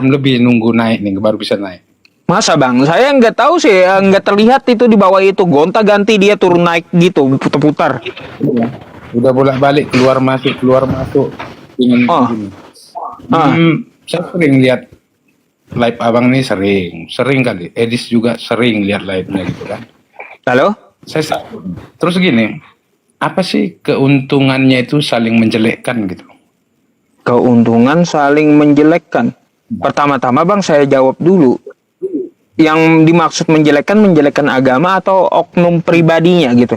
lebih nunggu naik nih, baru bisa naik. Masa bang? Saya nggak tahu sih, nggak terlihat itu di bawah itu gonta-ganti dia turun naik gitu, putar-putar. Iya. Udah bolak-balik keluar masuk ingin begini. Saya sering lihat live abang nih, sering kali. Edis juga sering lihat live-nya gitu kan. Halo? Terus gini, apa sih keuntungannya itu saling menjelekkan gitu? Keuntungan saling menjelekkan. Pertama-tama bang saya jawab dulu. Yang dimaksud menjelekkan agama atau oknum pribadinya gitu?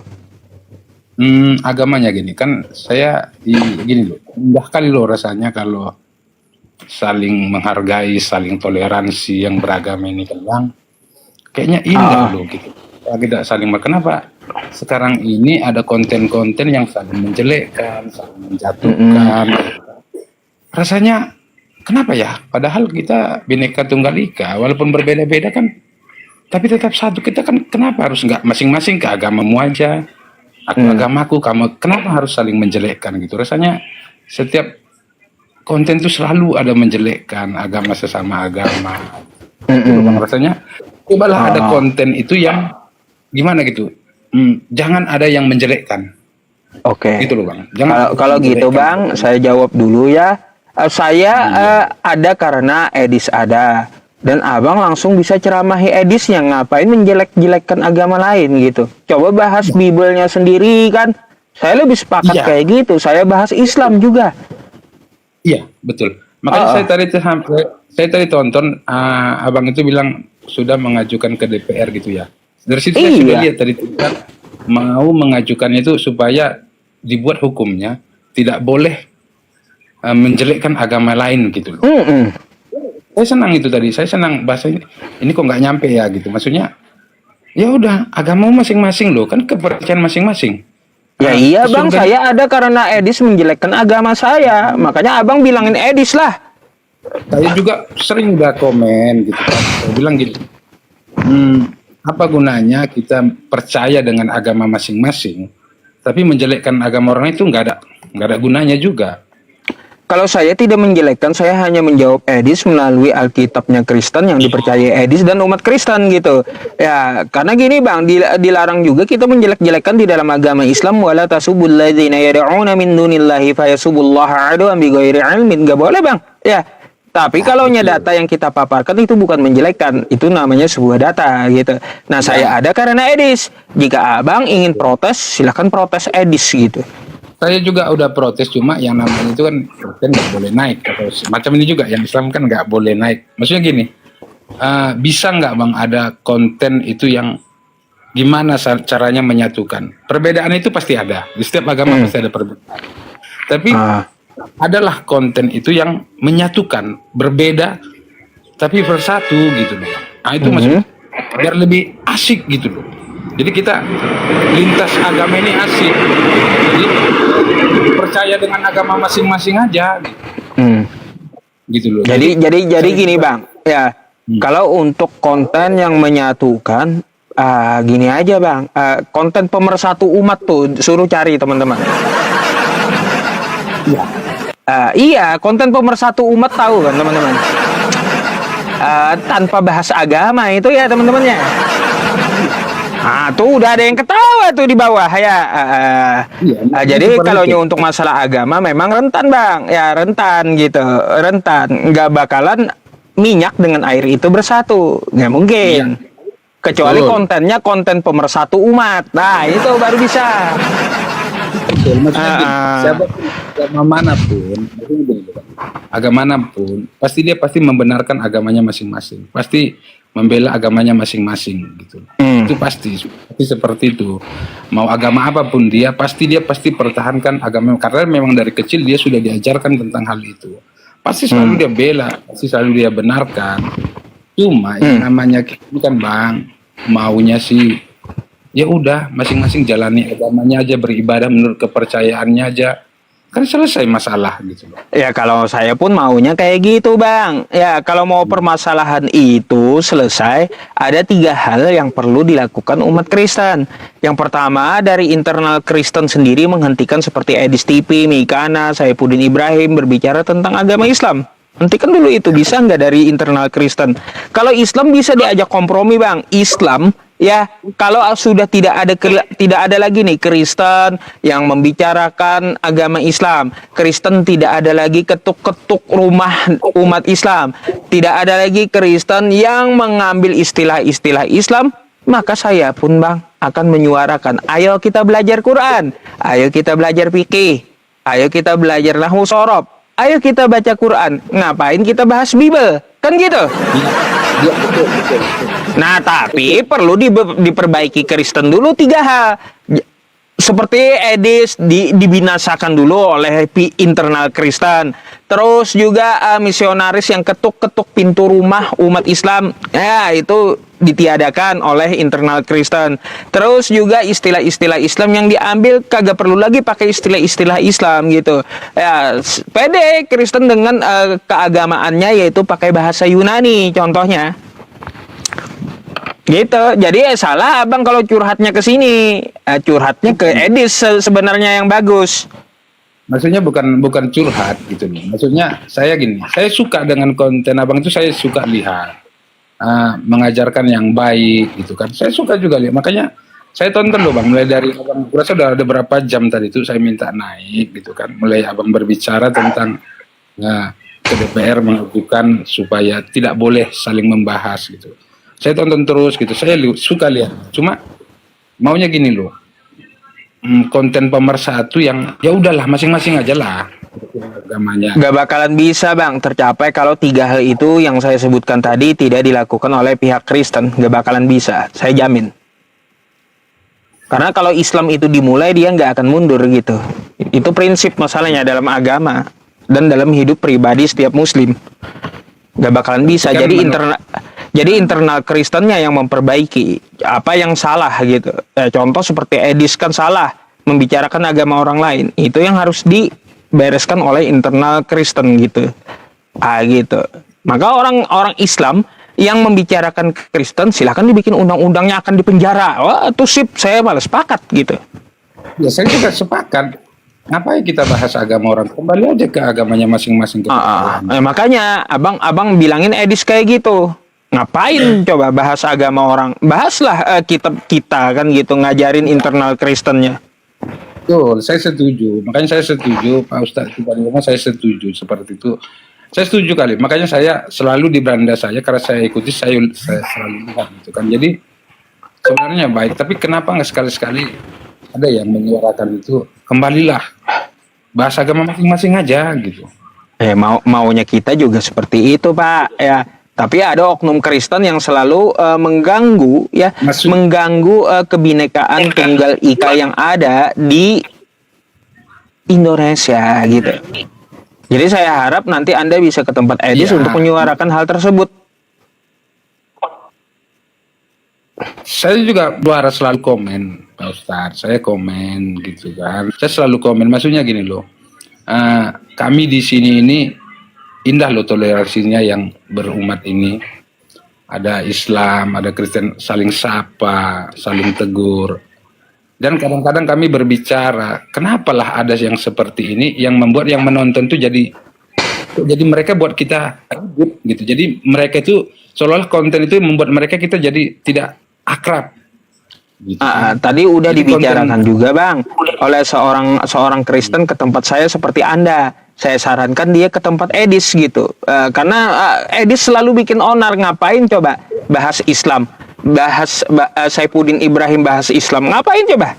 Agamanya gini kan, saya gini loh, indah kali loh rasanya kalau saling menghargai, saling toleransi yang beragama ini kan bang. Kayaknya indah loh gitu. Tidak saling kenapa sekarang ini ada konten-konten yang saling menjelekkan, saling menjatuhkan. Rasanya kenapa ya? Padahal kita Bhinneka Tunggal Ika, walaupun berbeda-beda kan, tapi tetap satu. Kita kan kenapa harus nggak masing-masing ke agamamu aja, aku agamaku, kamu kenapa harus saling menjelekkan gitu? Rasanya setiap konten itu selalu ada menjelekkan agama sesama agama. Rasanya cobalah ada konten itu yang gimana gitu. Jangan ada yang menjelekkan. Oke. Gitu loh bang. Kalau gitu bang, saya jawab dulu ya. Saya ada karena Edis ada, dan abang langsung bisa ceramahi Edisnya, ngapain menjelek-jelekkan agama lain gitu. Coba bahas Biblenya sendiri kan. Saya lebih sepakat kayak gitu. Saya bahas Islam juga. Iya betul. Makanya saya tadi tonton abang itu bilang sudah mengajukan ke DPR gitu ya. Dari situ saya sudah lihat tadi mau mengajukannya itu supaya dibuat hukumnya tidak boleh menjelekkan agama lain gitu loh. Saya senang itu tadi. Saya senang bahasa ini kok nggak nyampe ya gitu. Maksudnya ya udah agama masing-masing loh, kan kepercayaan masing-masing. Ya iya bang, saya ada karena Edis menjelekkan agama saya. Makanya abang bilangin Edis lah. Saya juga sering udah komen gitu kan. Saya bilang gitu. Apa gunanya kita percaya dengan agama masing-masing, tapi menjelekkan agama orang itu nggak ada gunanya juga. Kalau saya tidak menjelekkan, saya hanya menjawab Edis melalui Alkitabnya Kristen yang dipercayai Edis dan umat Kristen gitu. Ya, karena gini bang, dilarang juga kita menjelek-jelekan di dalam agama Islam. Wala tasubul ladzina yad'una min dunillahi fayasubullaha adwan bighairi ilmin. Gak boleh bang. Ya, tapi kalau data yang kita paparkan itu bukan menjelekkan, itu namanya sebuah data gitu. Nah, saya ada karena Edis. Jika abang ingin protes, silahkan protes Edis gitu. Saya juga udah protes, cuma yang namanya itu kan nggak boleh naik atau macam ini juga yang Islam kan nggak boleh naik. Maksudnya gini, bisa nggak bang ada konten itu yang gimana caranya menyatukan? Perbedaan itu pasti ada di setiap agama, pasti ada perbedaan. Tapi adalah konten itu yang menyatukan, berbeda tapi bersatu gitu loh. Nah itu maksudnya biar lebih asik gitu loh. Jadi kita lintas agama ini asik. Jadi percaya dengan agama masing-masing aja. Gitu loh. Jadi gini bang, ya kalau untuk konten yang menyatukan, gini aja bang, konten pemersatu umat tuh suruh cari teman-teman. Iya, konten pemersatu umat tahu kan teman-teman. Tanpa bahas agama itu ya teman-temannya. Tuh udah ada yang ketawa tuh di bawah ya. Jadi kalau untuk masalah agama memang rentan bang, ya rentan gitu, rentan. Nggak bakalan minyak dengan air itu bersatu, nggak mungkin. Kecuali kontennya konten pemersatu umat. Nah itu baru bisa. Agama manapun, pasti dia membenarkan agamanya masing-masing. Pasti membela agamanya masing-masing gitu. Itu pasti seperti itu. Mau agama apapun dia pasti pertahankan agama, karena memang dari kecil dia sudah diajarkan tentang hal itu. Pasti selalu dia bela, pasti selalu dia benarkan. Cuma yang namanya ini kan bang, maunya sih ya udah masing-masing jalani agamanya aja, beribadah menurut kepercayaannya aja. Kan selesai masalah gitu loh. Ya kalau saya pun maunya kayak gitu bang. Ya kalau mau permasalahan itu selesai, ada 3 hal yang perlu dilakukan umat Kristen. Yang pertama, dari internal Kristen sendiri menghentikan seperti Edis TV, Mikana, Saifuddin Ibrahim berbicara tentang agama Islam. Hentikan dulu itu, bisa nggak dari internal Kristen? Kalau Islam bisa diajak kompromi, Bang. Islam ya, kalau sudah tidak ada lagi nih Kristen yang membicarakan agama Islam, Kristen tidak ada lagi ketuk-ketuk rumah umat Islam, tidak ada lagi Kristen yang mengambil istilah-istilah Islam, maka saya pun, Bang, akan menyuarakan, ayo kita belajar Quran, ayo kita belajar fikih, ayo kita belajar nahwu sorob, ayo kita baca Quran. Ngapain kita bahas Bible? Kan gitu. Iya, betul, betul. Nah, tapi perlu diperbaiki Kristen dulu 3 hal. Seperti Edis dibinasakan dulu oleh internal Kristen. Terus juga misionaris yang ketuk-ketuk pintu rumah umat Islam. Ya, itu ditiadakan oleh internal Kristen. Terus juga istilah-istilah Islam yang diambil kagak perlu lagi pakai istilah-istilah Islam gitu. Ya, pede Kristen dengan keagamaannya yaitu pakai bahasa Yunani contohnya. Gitu. Jadi salah Abang kalau curhatnya ke sini. Curhatnya ke Edis sebenarnya yang bagus. Maksudnya bukan curhat gitu loh. Maksudnya saya gini, saya suka dengan konten Abang itu, saya suka lihat. Mengajarkan yang baik gitu kan. Saya suka juga lihat. Makanya saya tonton loh Bang, mulai dari Abang, kurasa udah ada berapa jam tadi itu saya minta naik gitu kan. Mulai Abang berbicara tentang ke DPR mengajukan supaya tidak boleh saling membahas gitu. Saya tonton terus gitu, saya suka lihat. Cuma maunya gini loh, konten pemersatu yang ya udahlah masing-masing aja lah agamanya. Gak bakalan bisa Bang tercapai kalau 3 hal itu yang saya sebutkan tadi tidak dilakukan oleh pihak Kristen. Gak bakalan bisa, saya jamin. Karena kalau Islam itu dimulai, dia nggak akan mundur gitu. Itu prinsip masalahnya dalam agama dan dalam hidup pribadi setiap Muslim. Gak bakalan bisa. Jadi internal Kristennya yang memperbaiki apa yang salah gitu. Contoh seperti Edis kan salah membicarakan agama orang lain. Itu yang harus dibereskan oleh internal Kristen gitu. Gitu. Maka orang Islam yang membicarakan Kristen silahkan dibikin undang-undangnya, akan dipenjara. Wah, itu sip, saya malah sepakat gitu. Ya saya juga sepakat. Ngapain kita bahas agama orang? Kembali aja ke agamanya masing-masing. Makanya abang bilangin Edis kayak gitu. Ngapain coba bahas agama orang? Bahaslah kitab kita kan gitu, ngajarin internal Kristennya. Betul, saya setuju. Makanya saya setuju, Pak Ustadz Tiba-tiba saya setuju seperti itu. Saya setuju kali. Makanya saya selalu di beranda saya, karena saya ikuti, saya selalu lihat gitu kan. Jadi sebenarnya baik, tapi kenapa nggak sekali-sekali ada yang menyuarakan itu? Kembalilah bahas agama masing-masing aja gitu. Maunya kita juga seperti itu Pak ya. Tapi ada oknum Kristen yang selalu mengganggu ya, mengganggu kebinekaan Tunggal Ika yang ada di Indonesia gitu. Jadi saya harap nanti Anda bisa ke tempat Edis untuk menyuarakan hal tersebut. Saya juga luar selalu komen, Pak Ustadz. Saya komen gitu kan. Saya selalu komen. Maksudnya gini loh. Kami di sini ini indah loh toleransinya yang berumat ini. Ada Islam, ada Kristen, saling sapa, saling tegur. Dan kadang-kadang kami berbicara, kenapalah ada yang seperti ini yang membuat yang menonton tuh jadi mereka buat kita ribut gitu. Jadi mereka itu seolah-olah konten itu membuat mereka kita jadi tidak akrab. Gitu. Tadi udah jadi dibicarakan juga Bang oleh seorang Kristen ke tempat saya seperti Anda. Saya sarankan dia ke tempat Edis gitu. Karena Edis selalu bikin onar. Ngapain coba bahas Islam, bahas Saifuddin Ibrahim bahas Islam, ngapain coba?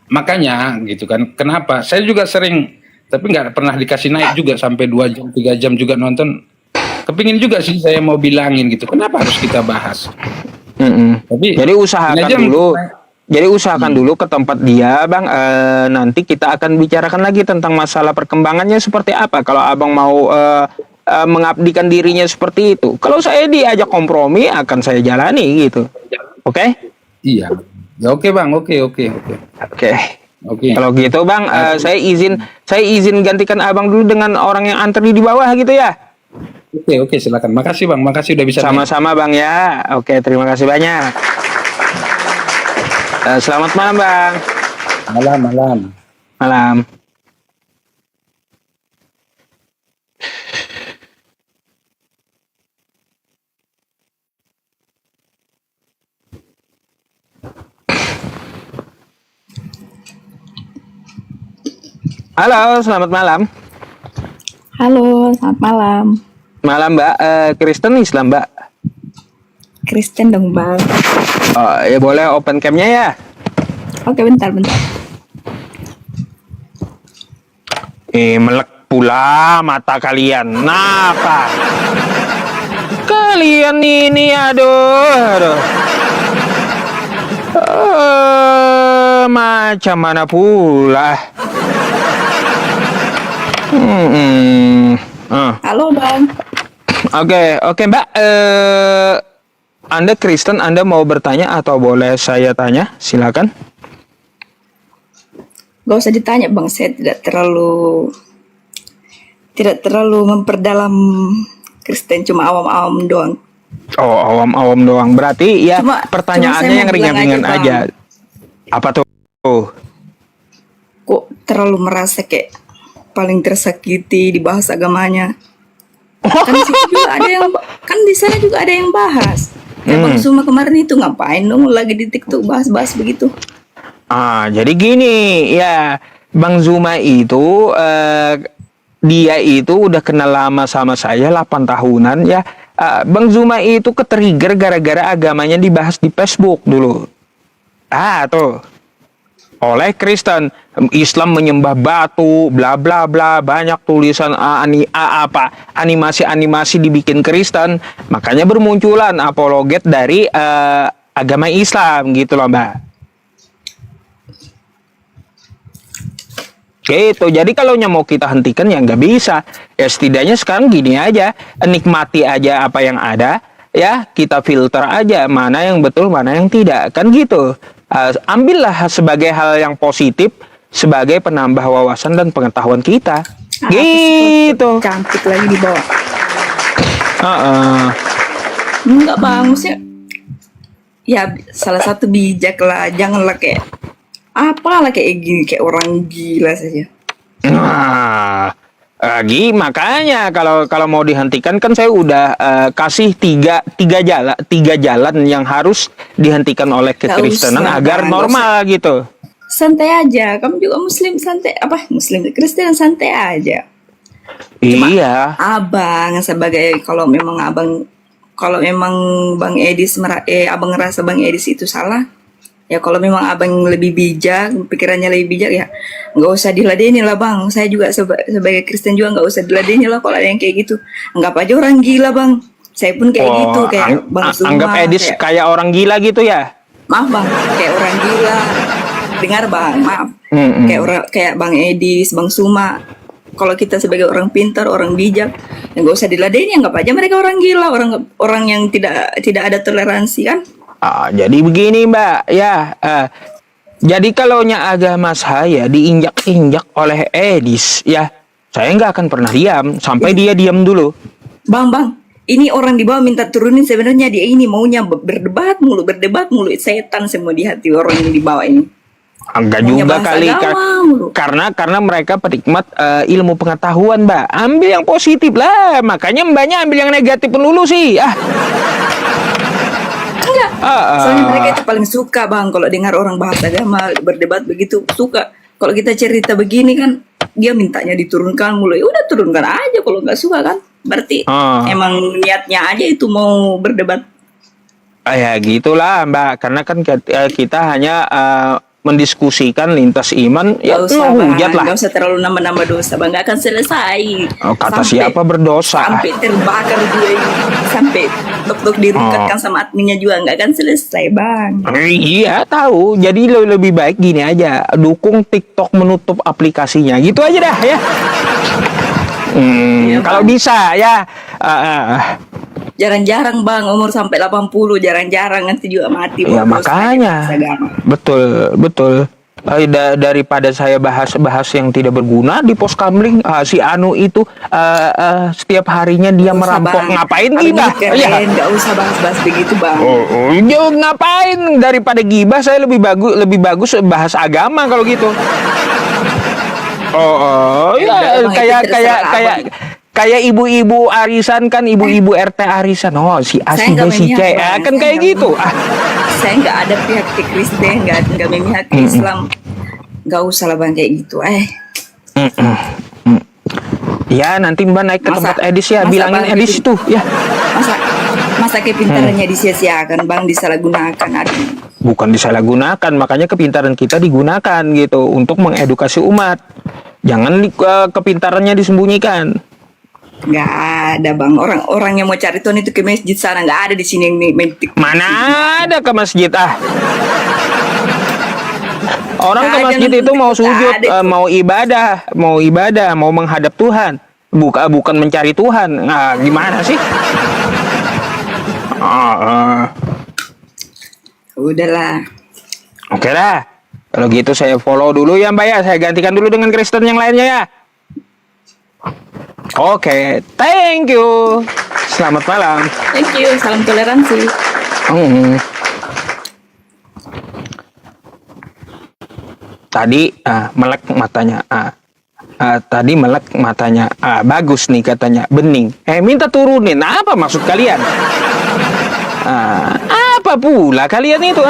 Makanya gitu kan, kenapa saya juga sering, tapi nggak pernah dikasih naik juga sampai 2 jam 3 jam juga nonton. Kepingin juga sih saya mau bilangin gitu, kenapa harus kita bahas? Tapi jadi usahakan dulu ke tempat dia Bang. Nanti kita akan bicarakan lagi tentang masalah perkembangannya seperti apa. Kalau abang mau mengabdikan dirinya seperti itu, kalau saya diajak kompromi akan saya jalani gitu. Oke? Iya. Ya, oke Bang, oke. Kalau gitu Bang, saya izin gantikan abang dulu dengan orang yang antri di bawah gitu ya. Oke, silakan. Makasih Bang, makasih udah bisa. Sama-sama Bang ya. Oke, terima kasih banyak. Selamat malam Bang. Malam. Malam. Halo, selamat malam. Halo, selamat malam. Malam Mbak, Kristen Islam Mbak. Kristen dong, Bang. Oh, ya boleh open cam-nya ya. Oke, bentar. Melek pula mata kalian. Napa? Kalian ini aduh. Macam mana pula? Halo, Bang. Oke Mbak. Anda Kristen, Anda mau bertanya atau boleh saya tanya? Silakan. Gak usah ditanya, Bang. Saya tidak terlalu memperdalam Kristen, cuma awam-awam doang. Oh, awam-awam doang. Berarti ya Cuma pertanyaannya saya yang mau bilang ringan-ringan aja, aja. Apa tuh? Kok terlalu merasa kayak paling tersakiti dibahas agamanya? Kan di situ juga ada yang di sana juga ada yang bahas. Kayak Bang Zuma kemarin itu ngapain dong lagi di TikTok bahas-bahas begitu? Jadi gini ya, Bang Zuma itu dia itu udah kenal lama sama saya 8 tahunan ya. Bang Zuma itu ketrigger gara-gara agamanya dibahas di Facebook dulu. Tuh. Oleh Kristen, Islam menyembah batu, bla bla bla, banyak tulisan animasi-animasi dibikin Kristen, makanya bermunculan apologet dari agama Islam gitu loh Mbak. Gitu, jadi kalau mau kita hentikan ya nggak bisa. Ya setidaknya sekarang gini aja, nikmati aja apa yang ada, ya kita filter aja mana yang betul, mana yang tidak, kan gitu. Ambillah sebagai hal yang positif, sebagai penambah wawasan dan pengetahuan kita. Gitu. Cantik lagi di bawah. Heeh. Enggak, Bang, maksudnya ya salah satu bijak lah, janganlah kayak apalah kayak gini, kayak orang gila saja. Nah, makanya kalau mau dihentikan kan saya udah kasih tiga jalan yang harus dihentikan oleh kekristenan agar normal gitu. Santai aja, kamu juga Muslim, santai Muslim Kristen santai aja. Cuma Iya. Abang sebagai kalau memang Bang Edis abang ngerasa Bang Edis itu salah, ya kalau memang abang lebih bijak, pikirannya lebih bijak, ya nggak usah diladeni lah Bang. Saya juga sebagai Kristen juga nggak usah diladeni lah kalau ada yang kayak gitu. Anggap aja orang gila Bang. Saya pun kayak gitu, kayak Bang Zuma. Anggap Edis kayak orang gila gitu ya? Maaf Bang, kayak orang gila. Dengar Bang, maaf. Kayak Bang Edis, Bang Zuma. Kalau kita sebagai orang pintar, orang bijak, ya nggak usah diladeni. Anggap aja mereka orang gila, orang yang tidak ada toleransi kan. Jadi begini Mbak, ya. Jadi kalau agama saya diinjak-injak oleh Edis, ya saya nggak akan pernah diam sampai dia diam dulu. Bang, ini orang di bawah minta turunin, sebenarnya dia ini maunya berdebat mulu, setan semua di hati orang yang di bawah ini. Enggak juga kali, karena mereka penikmat ilmu pengetahuan Mbak. Ambil yang positif lah, makanya Mbaknya ambil yang negatif dulu sih. Enggak. Soalnya mereka itu paling suka Bang kalau dengar orang bahas agama, berdebat begitu, suka. Kalau kita cerita begini kan, dia mintanya diturunkan mulu. Ya udah turunkan aja kalau nggak suka kan. Berarti emang niatnya aja itu mau berdebat. Ya gitulah Mbak, karena kan kita hanya mendiskusikan lintas iman, ya hujat lah. Gak usah terlalu nambah-nambah dosa Bang, gak akan selesai. Kata siapa berdosa? Sampai terbakar juga ini, sampai dok dirukatkan sama adminnya juga gak akan selesai Bang. Iya tahu, jadi lebih baik gini aja, dukung TikTok menutup aplikasinya, gitu aja dah ya. Kalau bisa ya. Jarang-jarang Bang, umur sampai 80, jarang-jarang nanti juga mati. Ya makanya. Betul. Daripada saya bahas yang tidak berguna di pos kamling, si Anu itu setiap harinya dia merampok. Ngapain gibah? Ya nggak usah bahas begitu Bang. Ngapain? Daripada gibah saya lebih bagus bahas agama kalau gitu. Kayak ibu-ibu arisan kan, ibu-ibu RT arisan. Si A, si B, si C, kan kayak gitu. Saya nggak ada pihak ke Kristen, nggak memihak ke Islam. Nggak usah lah Bang kayak gitu. Ya nanti Mbak naik ke Masa- tempat Edis ya, masa bilangin Bang Edis gitu? tuh ya. Masa masa kepintarannya disia-siakan bang, disalahgunakan. Aduh. Bukan disalahgunakan, makanya kepintaran kita digunakan gitu untuk mengedukasi umat. Jangan kepintarannya disembunyikan. Nggak ada bang, orang-orang yang mau cari Tuhan itu ke masjid sana, nggak ada di sini yang mentik. Mana ada ke masjid ah? Orang ke Nggak ada, masjid itu nonton mau nggak sujud, ada itu. mau ibadah, mau menghadap Tuhan, bukan mencari Tuhan. Nah, gimana sih? Udahlah. Oke lah. Kalau gitu saya follow dulu ya Mbak ya. Saya gantikan dulu dengan Kristen yang lainnya ya. Oke, thank you. Selamat malam. Thank you, salam toleransi. Hmm. Tadi melek matanya. Tadi melek matanya. Bagus nih katanya. Bening. Minta turunin. Apa maksud kalian? Apa pula kalian itu?